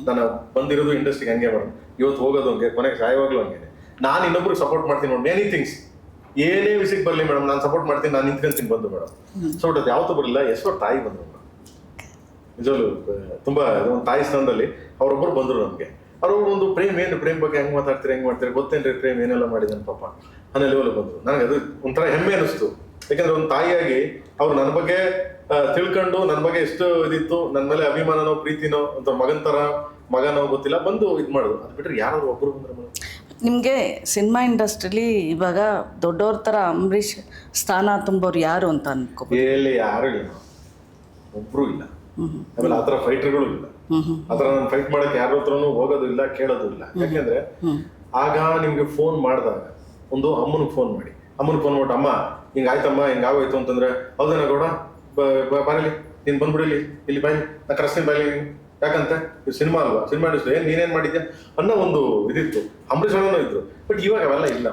ನಾನು ಬಂದಿರೋದು ಇಂಡಸ್ಟ್ರಿಗೆ ಹಂಗೆ ಮಾಡೋದು, ಇವತ್ತು ಹೋಗೋದು ಹಂಗೆ, ಕೊನೆಗೆ ಸಾಯವಾಗ್ಲೂ ಹಂಗೆ. ನಾನು ಇನ್ನೊಬ್ರಿಗೆ ಸಪೋರ್ಟ್ ಮಾಡ್ತೀನಿ ನೋಡಿ, ಮೆನಿ ಥಿಂಗ್ಸ್ ಏನೇ ವಿಷಯಕ್ಕೆ ಬರಲಿ ಮೇಡಮ್, ನಾನು ಸಪೋರ್ಟ್ ಮಾಡ್ತೀನಿ, ನಾನು ನಿಂತ್ಕೊಂತೀನಿ ಬಂದು ಮೇಡಮ್. ಸೊ ಅದು ಯಾವತ್ತೂ ಬರಲಿಲ್ಲ. ಎಷ್ಟೋ ತಾಯಿ ಬಂದರು ಮೇಡಮ್, ನಿಜವಲ್ಲೂ ತುಂಬಾ ಒಂದು ತಾಯಿ ಸ್ಥಾನದಲ್ಲಿ ಅವರೊಬ್ಬರು ಬಂದರು ನಮಗೆ. ಅವರು ಒಂದು ಪ್ರೇಮ್ ಬಗ್ಗೆ ಹೆಂಗೆ ಮಾಡ್ತಾರೆ ಗೊತ್ತೇನ್ರಿ, ಪ್ರೇಮ್ ಏನೆಲ್ಲ ಮಾಡಿದಾನೆ ಪಾಪ ಅನ್ನೋ ಲೆವೆಲ್ ಬಂದರು. ನನಗೆ ಅದು ಒಂಥರ ಹೆಮ್ಮೆ ಅನಿಸ್ತು. ಯಾಕಂದ್ರೆ ಒಂದು ತಾಯಿಯಾಗಿ ಅವ್ರು ನನ್ನ ಬಗ್ಗೆ ತಿಳ್ಕೊಂಡು, ನನ್ನ ಬಗ್ಗೆ ಎಷ್ಟು ಇದಿತ್ತು, ನನ್ನ ಮೇಲೆ ಅಭಿಮಾನನೋ ಪ್ರೀತಿನೋ ಅಥವಾ ಮಗನೋ ಗೊತ್ತಿಲ್ಲ, ಬಂದು ಇದು ಮಾಡೋದು. ಅದು ಬಿಟ್ಟರೆ ಯಾರಾದ್ರು ಒಬ್ಬರು ಬಂದ್ರೆ ಮೇಡಮ್. ನಿಮಗೆ ಸಿನಿಮಾ ಇಂಡಸ್ಟ್ರಿಲಿ ಇವಾಗ ದೊಡ್ಡವ್ರ ಥರ ಅಂಬರೀಷ್ ಸ್ಥಾನ ತುಂಬೋರು ಯಾರು ಅಂತ ಅನ್ಕೋ? ಎಲ್ಲಿ ಯಾರು ಇಲ್ಲ, ಒಬ್ರು ಇಲ್ಲ. ಆಮೇಲೆ ಆತರ ಫೈಟರ್ಗಳು ಇಲ್ಲ. ಆತರ ನಾನು ಫೈಟ್ ಮಾಡಕ್ಕೆ ಯಾರ ಹತ್ರನೂ ಹೋಗೋದು ಇಲ್ಲ, ಕೇಳೋದು ಇಲ್ಲ. ಯಾಕೆಂದ್ರೆ ಆಗ ನಿಮ್ಗೆ ಫೋನ್ ಮಾಡಿದಾಗ ಒಂದು ಅಮ್ಮನಿಗೆ ಫೋನ್ ಮಾಡಿ, ಅಮ್ಮನಿಗೆ ಫೋನ್ ಮಾಡ್ಬಿಟ್ಟು, ಅಮ್ಮ ಹಿಂಗಾಯ್ತಮ್ಮ, ಹಿಂಗಾಗೋಯ್ತು ಅಂತಂದ್ರೆ, ಹೌದೇನ ಗೌಡ ಬಾರಿಲಿ, ನೀನ್ ಬಂದ್ಬಿಡಿಲಿ ಇಲ್ಲಿ ಬಾಯಿ, ನಾ ಕರೆಸ್ತೀನಿ ಬಾಯಿ, ಯಾಕಂತೆ ಇದು ಸಿನಿಮಾ ಅಲ್ವಾ, ಸಿನಿಮಾ ಇಂಡಸ್ಟ್ರಿ, ನೀನೇನ್ ಮಾಡಿದ್ಯಾ ಅನ್ನೋ ಒಂದು ಇದಿತ್ತು. ಅಂಬರೀಷ್ ಅಣ್ಣನೂ ಇದ್ರು. ಬಟ್ ಇವಾಗ ಅವೆಲ್ಲ ಇಲ್ಲ.